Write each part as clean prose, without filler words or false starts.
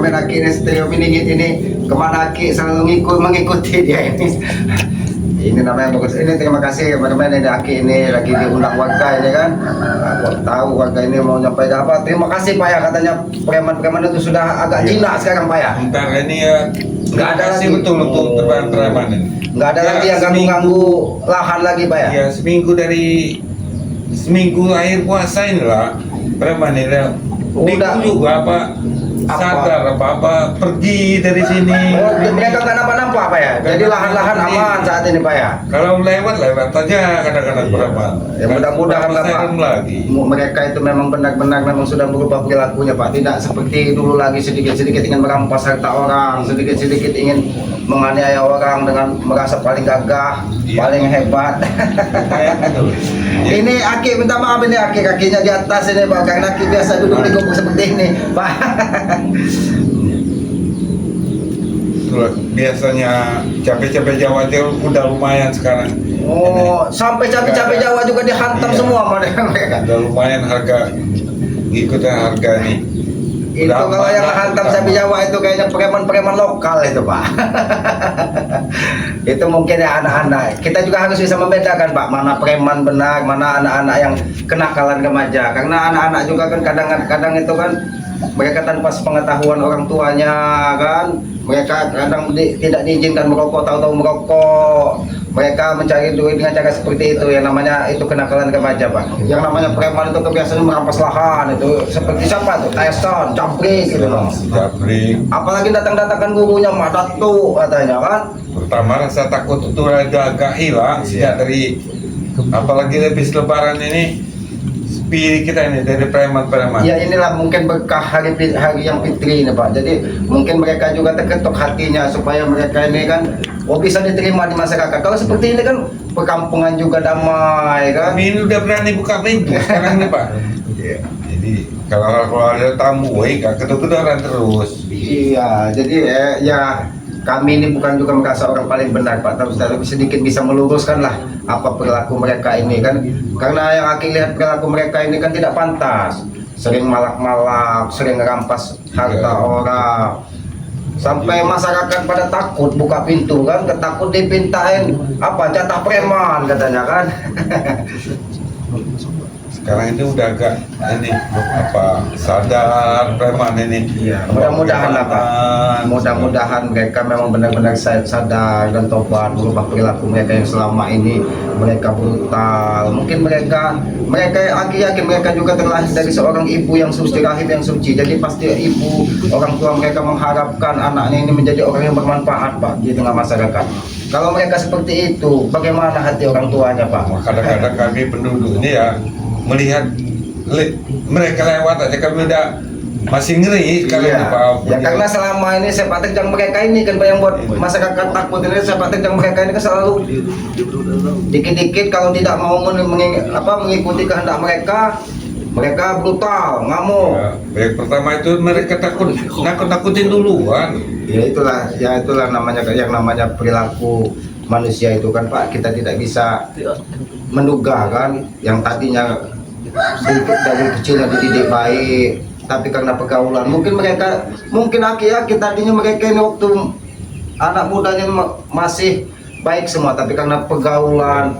komen Aki ini Stereo Piningit ini kemana Aki selalu mengikuti dia ini. Ini namanya bagus. Ini terima kasih teman-teman ini Aki ini lagi diundang warga ini kan. Aku tahu warga ini mau nyampaikan apa. Terima kasih Pak ya, katanya preman-preman itu sudah agak jinak sekarang Pak ya. Ntar ini ya Nggak ada lagi. betul untuk preman ini. Nggak ada Ya, lagi yang ganggu-ganggu lahan lagi Pak ya. Ya seminggu akhir puasa inilah preman ini lah. Udah. Minggu juga Pak sadar apa pergi dari sini. Oh, mereka nggak nampak-nampak Pak ya. Jadi lahan-lahan aman saat ini Pak ya. Kalau lewat aja kadang-kadang preman. Ya mudah-mudahan lah Pak. Serem lagi. Mereka itu memang benar-benar memang sudah berubah perilakunya Pak. Tidak seperti dulu lagi sedikit-sedikit ingin merampas harta orang, sedikit-sedikit ingin menganiaya orang dengan merasa paling gagah, paling hebat. Ini Aki minta maaf ini Aki kakinya di atas ini Pak, karena Aki biasa duduk di gubuk seperti ini Pak. Itulah, biasanya capek-capek Jawa itu udah lumayan sekarang. Oh, sampai capek-capek Jawa juga dihantam Iya. semua mereka. Udah lumayan harga ngikutin harga nih. Itu Udah kalau yang aman, hantam udah sapi aman. Jawa itu kayaknya preman-preman lokal itu Pak. Itu mungkin ya anak-anak. Kita juga harus bisa membedakan Pak, mana preman benar, mana anak-anak yang kenakalan remaja. Karena anak-anak juga kan kadang-kadang itu kan mereka tanpa sepengetahuan orang tuanya kan, mereka kadang tidak diizinkan merokok, tahu-tahu merokok. Mereka mencari duit dengan cara seperti itu, yang namanya itu kenakalan remaja Pak. Yang namanya preman itu kebiasaan merampas lahan itu seperti siapa tuh? Tyson, Capri gitu loh. Japri. Apalagi datang-datangkan gurunya Mak Datu katanya kan. Pertama rasa takut itu agak hilang sejak dari apalagi habis lebaran ini spirit kita ini dari preman-preman. Ya inilah mungkin berkah hari yang fitri ini Pak. Jadi mungkin mereka juga terketuk hatinya supaya mereka ini kan bisa diterima di masyarakat. Kalau seperti ini kan perkampungan juga damai kan. Kami ini udah berani buka pintu sekarang nih Pak. Jadi kalau ada tamu, gak kedor-kedoran terus. Iya, jadi ya kami ini bukan juga merasa orang paling benar Pak, tapi sedikit bisa meluruskan lah apa perilaku mereka ini kan. Karena yang Aki lihat perilaku mereka ini kan tidak pantas, sering malak-malak, sering merampas harta orang, sampai masyarakat pada takut buka pintu kan, ketakut dipintain apa jatah preman katanya kan. Sekarang ini udah agak ini apa sadar preman ini. Iya, mudah-mudahan lah Pak. Mudah-mudahan mereka memang benar-benar sadar dan tobat berubah perilaku mereka yang selama ini mereka brutal. Mungkin mereka yakin mereka juga terlahir dari seorang ibu yang suci, rahim yang suci. Jadi pasti ibu, orang tua mereka mengharapkan anaknya ini menjadi orang yang bermanfaat Pak di tengah masyarakat. Kalau mereka seperti itu, bagaimana hati orang tuanya Pak? Kadang-kadang kami penduduk ini ya melihat mereka lewat aja kami udah masih ngeri kalau Iya. Pak. Ya karena selama ini sepak terjang mereka ini kan yang buat masyarakat takut ini, sepak terjang mereka ini kan selalu dikit-dikit kalau tidak mau mengikuti kehendak mereka brutal, ngamuk. Ya, yang pertama itu mereka nakut-nakutin duluan. Ya itulah namanya yang namanya perilaku manusia itu kan Pak. Kita tidak bisa menduga kan, yang tadinya sedikit dari kecilnya dididik baik, tapi karena pergaulan mungkin Aki tadinya mereka ini waktu anak mudanya masih baik semua, tapi karena pergaulan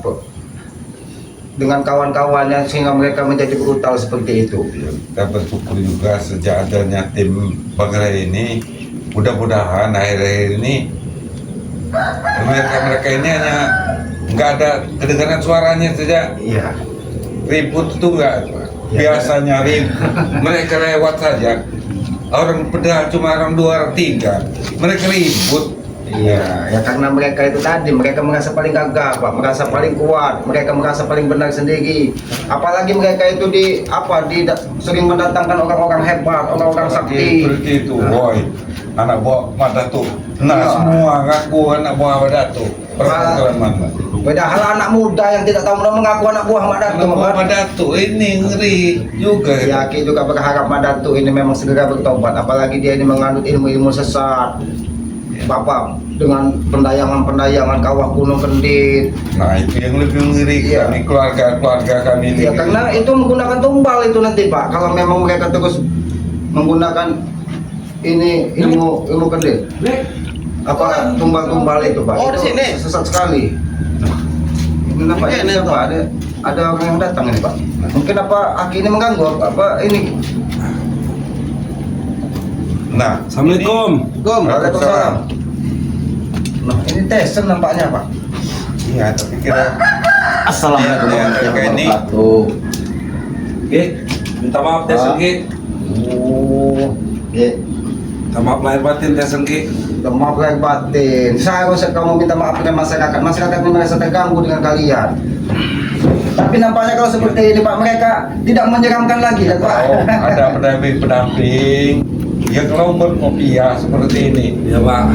dengan kawan-kawannya sehingga mereka menjadi brutal seperti itu. Kita bersyukur juga sejak adanya tim Bagrai ini, mudah-mudahan akhir-akhir ini mereka ini hanya nggak ada kedengaran suaranya saja. Iya. Ribut itu enggak, biasanya ribut mereka lewat saja, orang pedal cuma orang 2 orang 3 mereka ribut. Iya, ya karena mereka itu tadi mereka merasa paling gagah Pak, merasa paling kuat, mereka merasa paling benar sendiri. Apalagi mereka itu sering mendatangkan orang-orang hebat, orang-orang sakti. Seperti itu, boy, anak buah Madatu, semua ngaku anak buah Madatu. Mana? Padahal anak muda yang tidak tahu mengaku anak buah Madatu. Anak buah Madatu ini ngeri juga. Ya, Aki juga berharap Madatu ini memang segera bertobat, apalagi dia ini menganut ilmu-ilmu sesat. Bapak dengan pendayangan kawah Gunung Kendit. Nah itu yang lebih ngeri. Iya. Kami keluarga kami ini. Ya karena itu menggunakan tumbal itu nanti Pak. Kalau memang mereka terus menggunakan ini ilmu kedil. Apa tumbal-tumbal itu Pak? Oh, di Itu sini? sesat sekali. Kenapa Iya, ini ini, Pak? Ada orang yang datang ini Pak. Mungkin apa Aki ini mengganggu apa ini? Nah, Assalamualaikum. Waalaikumsalam. Nah, ini tesen nampaknya Pak. iya, tapi kira Assalamualaikum Iya, warahmatullahi ini. wabarakatuh. Oke, minta maaf Tesen Ki. Oh, ya. Minta maaf lahir batin Tesen Ki. Maaf lahir batin. Seharusnya kamu minta maaf dengan masyarakat. Masyarakat ini merasa terganggu dengan kalian. Tapi nampaknya kalau seperti ini Pak, mereka tidak menyeramkan lagi kan Pak? oh, ada pendamping. Ya kalau berkopi ya seperti ini. Ya Pak,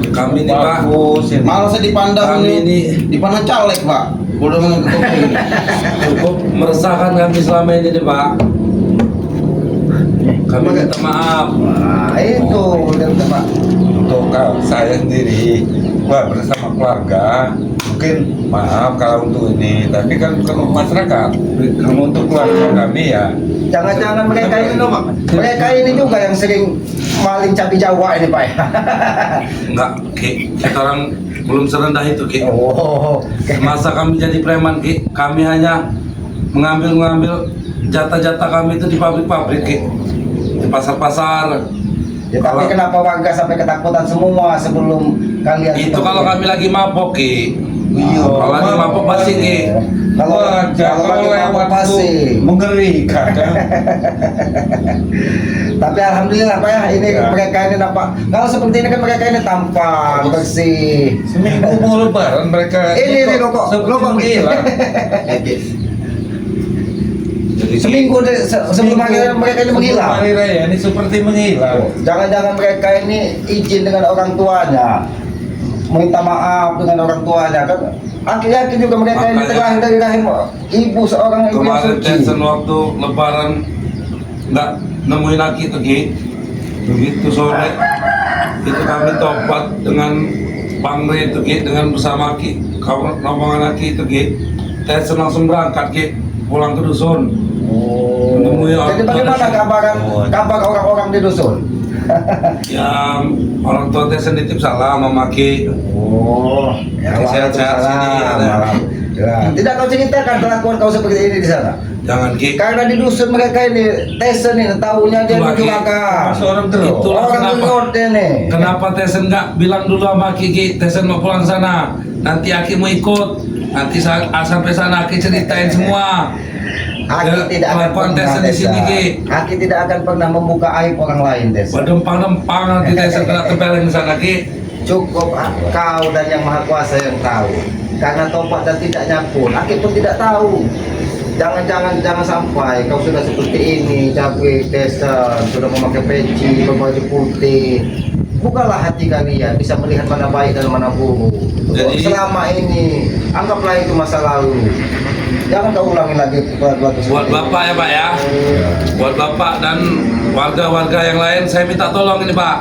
kami nih Pak. Bagus ini. Malah saya dipandang Kami ini dipandang caleg Pak. Bodoh dengan ketua ini. cukup meresahkan kami selama ini nih Pak. Kami minta maaf. Nah, itu udah Pak. Untuk saya sendiri, bersama keluarga, mungkin maaf kalau untuk ini, tapi kan untuk masyarakat, kalau untuk keluarga kami ya. Jangan-jangan mereka ini loh Pak. Mereka ini juga yang sering maling cabai Jawa ini Pak. Enggak, Ki. Kita orang belum serendah itu Ki. Oh, Masa kami jadi preman Ki, kami hanya mengambil jatah-jatah kami itu di pabrik-pabrik Ki. Di pasar-pasar. ya, tapi kenapa warga sampai ketakutan semua sebelum kalian? Itu kalau kami lagi mabok Ki. Iya, Kalau lagi mabok pasti Ki. Kalau Kalau lagi lewat mabok pasti. itu mengerikan kan. Tapi alhamdulillah Pak ya, ini Ya. mereka ini nampak. Kalau seperti ini kan mereka ini tampan, bersih. Seminggu mau lebaran mereka Ini rokok, sebelum hilang. Jadi Ki, Seminggu sebelum hari mereka ini menghilang. Hari raya ini seperti menghilang. Jangan-jangan mereka ini izin dengan orang tuanya, minta maaf dengan orang tuanya kan. Akhir-akhir juga mereka ini Makanya- terlahir dari rahim ibu seorang ibu yang kemarin suci. Tesen waktu lebaran nggak nemuin Aki itu Ki. Begitu sore itu kami topat dengan Bang Re itu Ki, dengan bersama Ki, kawan rombongan Aki itu Ki. Tesen langsung berangkat Ki, pulang ke dusun. Oh. Menemui orang Jadi bagaimana tua. kabar orang-orang di dusun? Ya orang tua Tesen nitip salam sama Ki. Oh, Sehat-sehat sini ada. Ya. Tidak kau ceritakan kelakuan kau seperti ini di sana? Jangan Ki. Karena di dusun mereka ini Tesen ini tahunya dia Itulah, Ki. juragan. Masuk orang terus. Itulah Orang kenapa. Gerot ini. Kenapa Tesen nggak bilang dulu sama Aki, Ki? Tesen mau pulang sana. Nanti Aki mau ikut. Nanti sampai sana Aki ceritain semua. Aki Ya, tidak akan kelakuan pernah Tesen di sini, Ki. Aki tidak akan pernah membuka aib orang lain Tesen. Berdempang-dempang nanti Tesen kena tempeleng di sana Ki. Cukup kau dan yang maha kuasa yang tahu. Karena topat dan tidaknya pun Aki pun tidak tahu. Jangan sampai kau sudah seperti ini, cabai Tesen sudah memakai peci, berbaju putih. Bukalah hati kalian, bisa melihat mana baik dan mana buruk. Jadi- Selama ini anggaplah itu masa lalu. Jangan kau ulangi lagi perbuatan Buat seperti Bapak ya Pak ya. Buat Bapak dan warga-warga yang lain saya minta tolong ini Pak.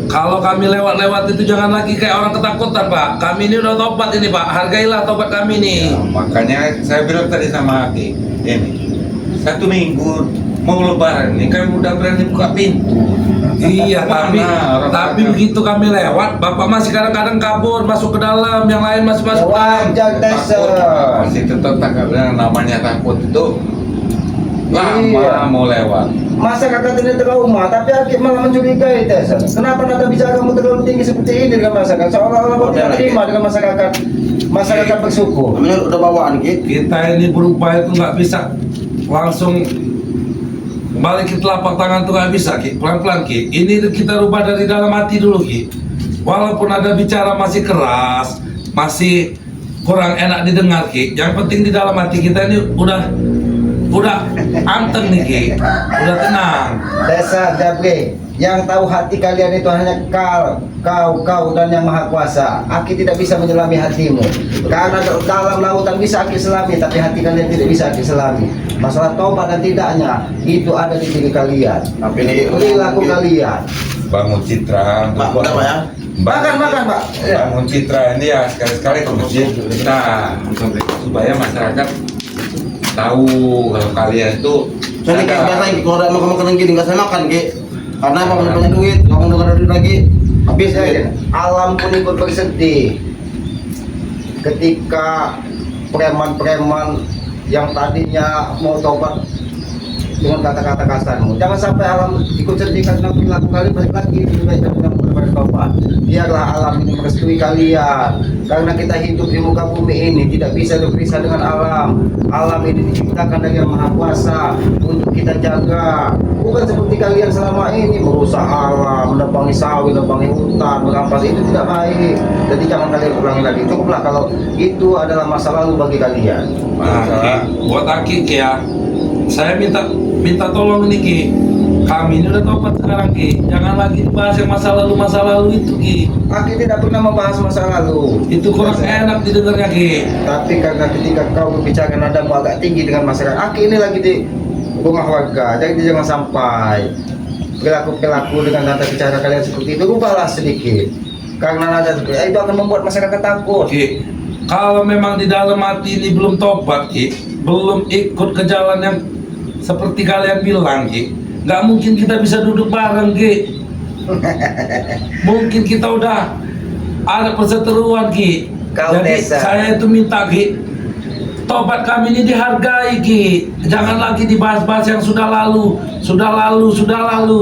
Kalau kami lewat-lewat itu jangan lagi kayak orang ketakutan Pak. Kami ini udah tobat ini Pak. Hargailah tobat kami nih. Ya, makanya saya bilang tadi sama Aki, ini 1 minggu mau lebaran ini kami udah berani buka pintu. Iya, tapi Mana orang begitu kami lewat, Bapak masih kadang-kadang kabur masuk ke dalam, yang lain masih masuk ke dalam. wajar Tesen. Masih tetap takut namanya takut itu lama Iya. mau lewat. Masyarakat ini trauma, tapi Aki malah mencurigai Tesen. Kenapa nada bicara kamu terlalu tinggi seperti ini dengan masyarakat? Seolah-olah kau tidak terima dengan masyarakat bersyukur. Namanya udah bawaan Ki. Kita ini berupaya itu nggak bisa langsung balikin telapak tangan tuh nggak bisa Ki, pelan-pelan Ki. Ini kita rubah dari dalam hati dulu Ki. Walaupun ada bicara masih keras, masih kurang enak didengar Ki. Yang penting di dalam hati kita ini udah anteng nih Ki, udah tenang. Desa Jabre, yang tahu hati kalian itu hanya kau dan yang maha kuasa. Aki tidak bisa menyelami hatimu. Karena dalam lautan bisa Aki selami, tapi hati kalian tidak bisa Aki selami. Masalah tobat dan tidaknya itu ada di diri kalian. Tapi ini Perilaku kalian. Bangun citra Pak, udah Pak ya. Makan Pak. Ya. Bangun citra ini ya sekali-sekali ke masjid. Nah, supaya masyarakat tahu kalau kalian itu Saya kayak biasa Ki, kalau ada makan-makanan gini nggak saya makan Ki. Karena apa banyak duit, kamu dengan duit lagi habis Bisa duit. aja. Alam pun ikut bersedih ketika preman-preman yang tadinya mau tobat dengan kata-kata kasarmu. Jangan sampai alam ikut sedih karena perilaku kalian balik lagi dengan bertobat. Biarlah alam ini merestui kalian. Karena kita hidup di muka bumi ini tidak bisa berpisah dengan alam. Alam ini diciptakan dari Yang Maha Kuasa untuk kita jaga. Bukan seperti kalian selama ini merusak alam, menebangi sawit, menebangi hutan, merampas, itu tidak baik. Jadi jangan kalian ulangi lagi. Cukuplah kalau itu adalah masa lalu bagi kalian. Nah, Ki, buat Aki Ki ya, saya minta tolong ini Ki. Kami ini udah tobat sekarang Ki. Jangan lagi dibahas yang masa lalu itu Ki. Aki tidak pernah membahas masa lalu. Itu kurang enak didengarnya Ki. Tapi karena ketika kau berbicara nadamu agak tinggi dengan masyarakat, Aki ini lagi di rumah warga, jadi jangan sampai perilaku dengan nada bicara kalian seperti itu, rubahlah sedikit. Karena nada seperti itu akan membuat masyarakat takut. Ki, kalau memang di dalam hati ini belum tobat Ki, belum ikut ke jalan yang seperti kalian bilang Ki, nggak mungkin kita bisa duduk bareng Ki. Mungkin kita udah ada perseteruan Ki. Kau Jadi desa. saya itu minta Ki, tobat kami ini dihargai Ki. Jangan lagi dibahas-bahas yang sudah lalu.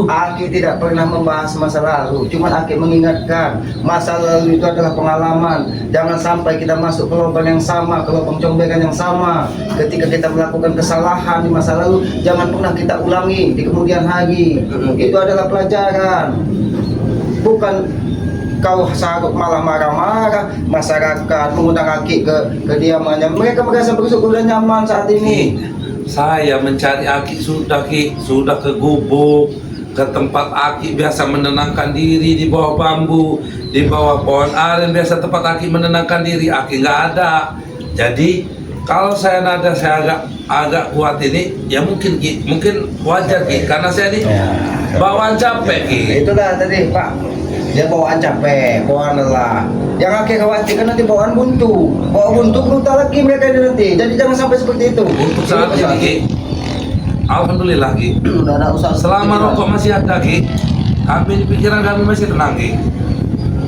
Aki tidak pernah membahas masa lalu, cuman Aki mengingatkan masa lalu itu adalah pengalaman. Jangan sampai kita masuk ke lubang yang sama, ke lubang combekan yang sama. Ketika kita melakukan kesalahan di masa lalu, jangan pernah kita ulangi di kemudian hari. Itu adalah pelajaran. Bukan kau sanggup malah marah-marah, masyarakat mengundang Aki ke kediamannya. Mereka merasa bersyukur dan nyaman saat ini. Saya mencari Aki sudah Ki, sudah ke gubuk, ke tempat Aki biasa menenangkan diri di bawah bambu, di bawah pohon aren biasa tempat Aki menenangkan diri. Aki nggak ada. Jadi kalau saya agak kuat ini, ya mungkin Ki, mungkin wajar Ki, karena saya ini bawaan capek Ki. Itulah tadi Pak, dia bawaan capek, bawaan lelah. Yang Aki khawatirkan nanti bawaan buntu, bawa buntu brutal lagi mereka ini nanti. Jadi jangan sampai seperti itu. Untuk saat ini Ki, alhamdulillah Ki, Udah ada usaha. selama rokok masih ada Ki, kami di pikiran kami masih tenang Ki.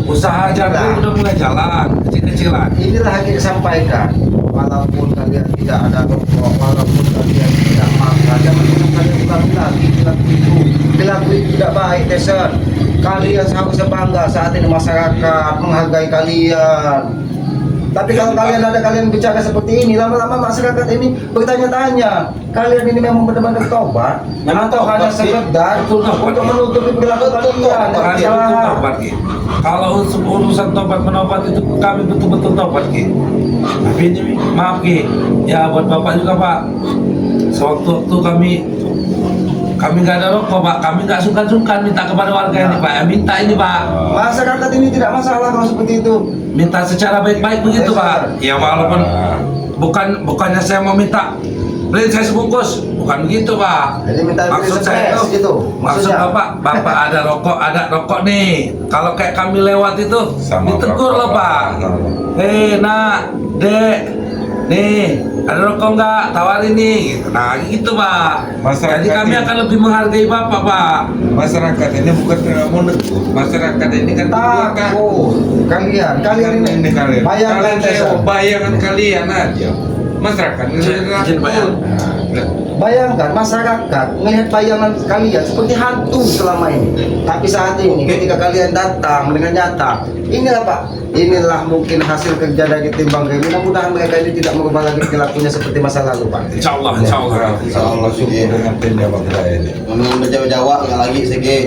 Usaha jagung udah mulai jalan, kecil-kecilan. Inilah Aki sampaikan. Walaupun kalian tidak ada rokok, walaupun kalian tidak makan, jangan pernah kalian ulangi lagi perilaku itu. Perilaku itu tidak baik, Tesen. Kalian harusnya bangga saat ini masyarakat menghargai kalian. Tapi kalau kalian bicara seperti ini, lama-lama masyarakat ini bertanya-tanya, kalian ini memang benar-benar tobat atau hanya sekedar untuk menutupi perilaku kalian? Betul tobat Ki. Kalau urusan tobat menobat itu kami betul-betul tobat Ki. Tapi ini maaf Ki, ya buat Bapak juga Pak. Sewaktu-waktu kami nggak ada rokok Pak, kami nggak sungkan-sungkan minta kepada warga ini Pak. Ya, minta ini Pak, Masyarakat ini tidak masalah kalau seperti itu. minta secara baik-baik begitu Pak. Ya walaupun bukannya saya mau minta beliin saya sebungkus, bukan begitu Pak. Jadi minta Maksud saya surprise itu, gitu. maksud Maksudnya? Bapak ada rokok nih. Kalau kayak kami lewat itu, Sama ditegur rokok, loh Pak. Nak, Dek, nih ada rokok nggak? Tawarin nih. Gitu. Nah gitu Pak. Masyarakat Jadi kami ini- akan lebih menghargai Bapak Pak. Masyarakat ini bukan tidak mau negur. Masyarakat ini kan Takut. Kalian ini kalian. bayangkan Kalian Tessa. bayangan kalian aja. Masyarakat ini Izin, Pak, ya. Bayangkan masyarakat melihat bayangan kalian seperti hantu selama ini. Tapi saat ini ketika kalian datang dengan nyata, inilah Pak, inilah mungkin hasil kerja dari tim Bang Rey. Mudah-mudahan mereka ini tidak merubah lagi perilakunya seperti masa lalu Pak. Insya Allah, Insya Allah. Insya Allah syukur dengan timnya Bang Ray ini. Memang berjawa-jawa nggak lagi segi.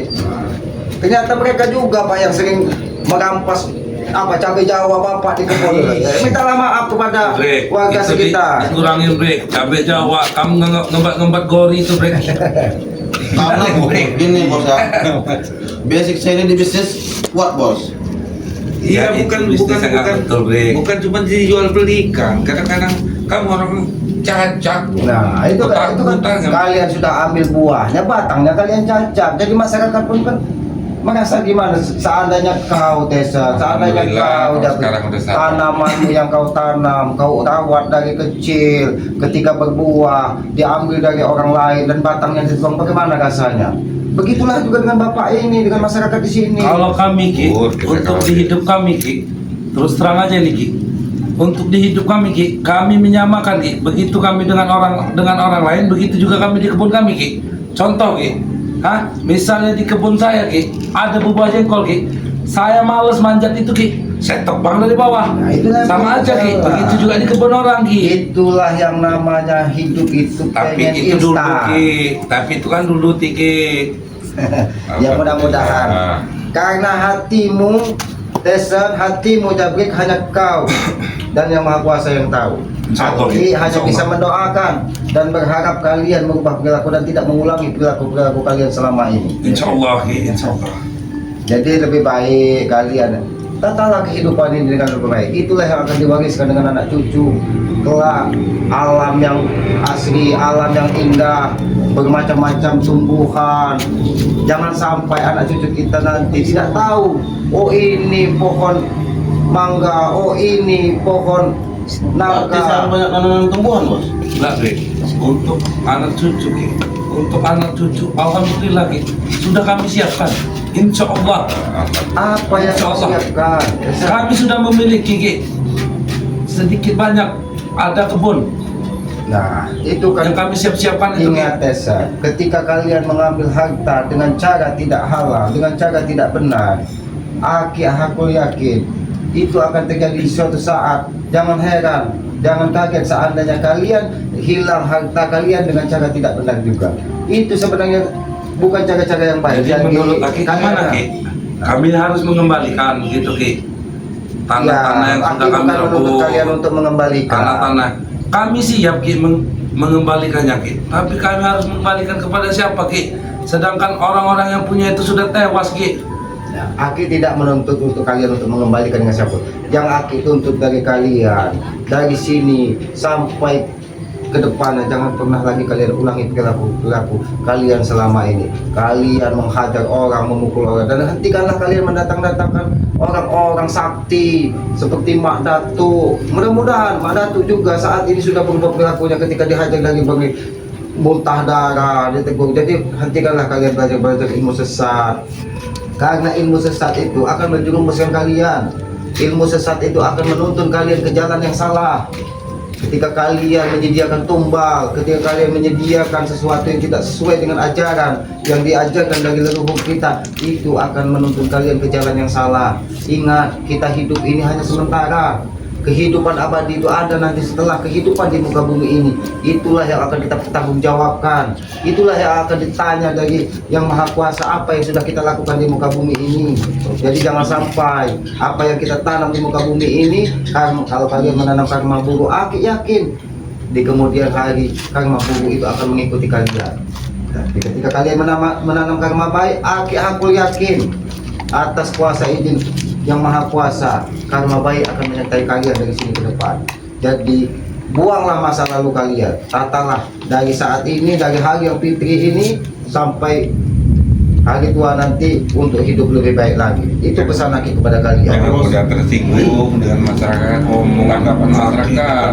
Ternyata mereka juga Pak yang sering merampas cabai Jawa Bapak di kebun. Mintalah maaf kepada Brek, warga itu sekitar. dikurangin Brek. Cabai Jawa, kamu ngembat gori itu Brek. Karena gini bos ya. Basic saya ini di bisnis kuat bos. Iya, Ya, bukan itu bukan bisnis yang bukan betul, Brek. bukan cuma dijual belikan. Kadang-kadang kamu orang cacat. Nah, itu kan Utang-utangan. kalian sudah ambil buahnya, batangnya kalian cacat. Jadi masyarakat pun kan merasa gimana seandainya kau Tessa, seandainya Alhamdulillah, kau kalau sekarang udah sadar. tanamanmu yang kau tanam, kau rawat dari kecil, ketika berbuah diambil dari orang lain dan batangnya dibuang, bagaimana rasanya? Begitulah juga dengan bapak ini, dengan masyarakat di sini. Kalau kami Ki, Oh, kita untuk kawan. di hidup kami Ki, terus terang aja nih Ki, untuk di hidup kami Ki, kami menyamakan Ki, begitu kami dengan orang lain, begitu juga kami di kebun kami Ki. Contoh Ki, misalnya di kebun saya Ki, ada buah jengkol Ki, saya males manjat itu Ki, saya tebang dari bawah. Nah, itulah Sama aja Ki, masalah. begitu juga di kebun orang Ki. Itulah yang namanya hidup itu Tapi pengen itu dulu instan. Ki, tapi itu kan dulu Ki. Ya mudah-mudahan karena hatimu Tesan, hatimu Jabrik hanya kau dan yang maha kuasa yang tahu. Insyaallah, Aki hanya insyaallah. bisa mendoakan dan berharap kalian merubah perilaku dan tidak mengulangi perilaku kalian selama ini. Insya Allah Ki, Insya Allah. Jadi lebih baik kalian tatalah kehidupan ini dengan lebih baik. Itulah yang akan diwariskan dengan anak cucu. Kelak alam yang asli, alam yang indah, bermacam-macam tumbuhan. Jangan sampai anak cucu kita nanti tidak tahu, oh ini pohon mangga, oh ini pohon Berarti saya nangka. banyak nanam tumbuhan, Bos. Enggak, Dek. Untuk anak cucu, Ki. Untuk anak cucu, alhamdulillah, Ki. Sudah kami siapkan. Insya Allah. Apa yang Insya kau Allah. siapkan? Kami sudah memiliki, Ki. Sedikit banyak ada kebun Nah, itu kan yang kami siapkan itu, Ki. ingat Tessa, ketika kalian mengambil harta dengan cara tidak halal, dengan cara tidak benar, aku yakin itu akan terjadi di suatu saat. Jangan heran, jangan kaget seandainya kalian hilang harta kalian dengan cara tidak benar juga. Itu sebenarnya bukan cara-cara yang baik. Jadi menurut Aki gimana, Ki? Kami harus mengembalikan gitu, Ki. Tanah-tanah yang sudah Aki kami bukan menuntut rebut, kalian untuk mengembalikan. tanah-tanah. Kami siap, Ki, mengembalikannya, Ki. Tapi kami harus mengembalikan kepada siapa, Ki? Sedangkan orang-orang yang punya itu sudah tewas, Ki. Nah, Aki tidak menuntut untuk kalian untuk mengembalikan dengan siapa. Yang Aki tuntut dari kalian dari sini sampai ke depannya, jangan pernah lagi kalian ulangi perilaku kalian selama ini. Kalian menghajar orang, memukul orang, dan hentikanlah kalian mendatang-datangkan orang-orang sakti seperti Mak Datu. Mudah-mudahan Mak Datu juga saat ini sudah berubah perilakunya ketika dihajar dari muntah darah, ditegur. Jadi hentikanlah kalian belajar ilmu sesat. Karena ilmu sesat itu akan menjerumuskan kalian. Ilmu sesat itu akan menuntun kalian ke jalan yang salah. Ketika kalian menyediakan tumbal, ketika kalian menyediakan sesuatu yang tidak sesuai dengan ajaran yang diajarkan dari leluhur kita, itu akan menuntun kalian ke jalan yang salah. Ingat, kita hidup ini hanya sementara. Kehidupan abadi itu ada nanti setelah kehidupan di muka bumi ini. Itulah yang akan kita pertanggungjawabkan. Itulah yang akan ditanya dari Yang Maha Kuasa, apa yang sudah kita lakukan di muka bumi ini. Jadi jangan sampai apa yang kita tanam di muka bumi ini, kalau kalian menanam karma buruk, Aki yakin di kemudian hari karma buruk itu akan mengikuti kalian. Tapi ketika kalian menanam karma baik, aku yakin atas kuasa izin Yang Maha Kuasa, karma baik akan menyertai kalian dari sini ke depan. Jadi buanglah masa lalu kalian, tatalah dari saat ini, dari hari yang fitri ini sampai hari tua nanti untuk hidup lebih baik lagi. Itu pesan Aki kepada kalian. Jangan mudah tersinggung dengan masyarakat, anggapan masyarakat.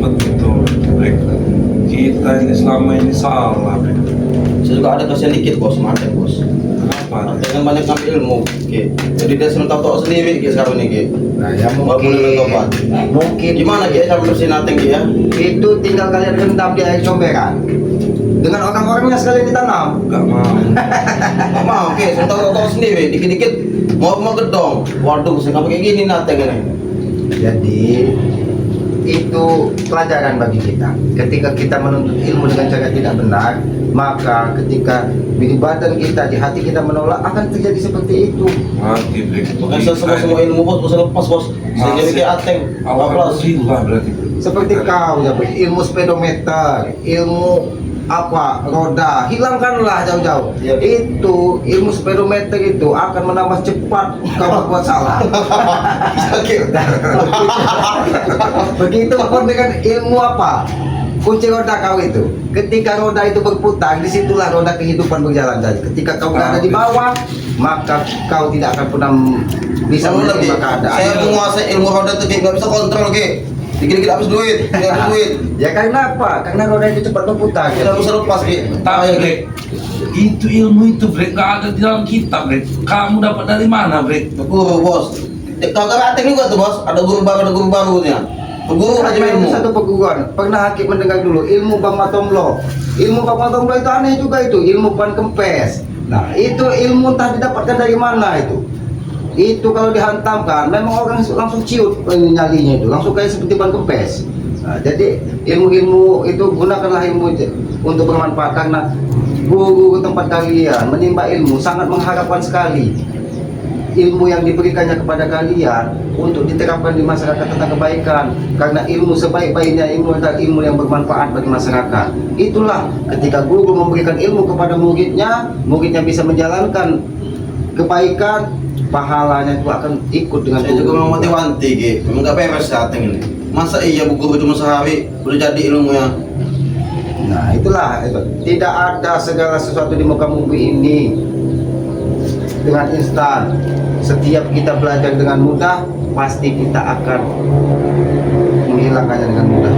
Begitu, Brek. Kita ini selama ini salah, Brek. Saya juga ada kasihan dikit, Bos, mantek, Bos. Kenapa? Dengan banyak ngambil ilmu, Ki. Jadi dia sudah tahu sendiri, Ki, sekarang ini, Ki. Nah, ya mungkin Gimana, Ki, sampai bersih nating, Ki, ya? itu tinggal kalian rendam di air comberan dengan orang-orangnya sekalian ditanam. Enggak mau. Nggak mau, Ki, sudah tahu sendiri, dikit-dikit mau gedong. Waduh, saya nggak pakai gini nating ini. Jadi itu pelajaran bagi kita. Ketika kita menuntut ilmu dengan cara tidak benar, maka ketika di badan kita, di hati kita menolak, akan terjadi seperti itu. Mati, Brek. Makanya saya semua ilmu, Bos, bisa lepas, Bos. Saya jadi kayak ateng. Bablas. Alhamdulillah berarti. Seperti kau ya, ilmu speedometer, ilmu apa roda, hilangkanlah jauh-jauh. Ya. Itu ilmu speedometer itu akan menambah cepat kau berbuat salah. Begitupun dengan ilmu apa? Kunci roda kau itu. Ketika roda itu berputar, disitulah roda kehidupan berjalan. Jadi ketika kau berada di bawah, maka kau tidak akan pernah bisa Sama lagi, menerima keadaan. saya menguasai ilmu roda itu, Ki, nggak bisa kontrol, Ki. Dikit-dikit habis duit, habis duit. Ya karena apa? Karena roda itu cepat berputar. Kita bisa lepas Ki. Tapi Bre, itu ilmu itu Bre, nggak ada di dalam kitab Bre. Kamu dapat dari mana Bre? Guru bos. Kagak rateng juga tuh bos. Ada guru baru nya. Guru aja Hanya ilmu. satu perguruan. Pernah Hakim mendengar dulu ilmu Bang Matonglo. Ilmu Bang Matonglo itu aneh juga itu, ilmu Pan Kempes. Nah, itu ilmu entah didapatkan dari mana itu. Itu kalau dihantamkan memang orang langsung ciut nyalinya itu, langsung kayak seperti Ban Kempes. Nah, jadi ilmu-ilmu itu gunakanlah ilmu itu untuk bermanfaat, karena guru tempat kalian menimba ilmu sangat mengharapkan sekali ilmu yang diberikannya kepada kalian untuk diterapkan di masyarakat tentang kebaikan, karena ilmu sebaik-baiknya ilmu adalah ilmu yang bermanfaat bagi masyarakat. Itulah ketika guru memberikan ilmu kepada muridnya, muridnya bisa menjalankan kebaikan, pahalanya itu akan ikut dengan Saya juga mau wanti-wanti Ki. Memang gak bebas dateng ini. Masa iya bu guru cuma sehari udah jadi ilmunya. Nah itulah itu. Tidak ada segala sesuatu di muka bumi ini dengan instan. Setiap kita belajar dengan mudah, pasti kita akan menghilangkannya dengan mudah.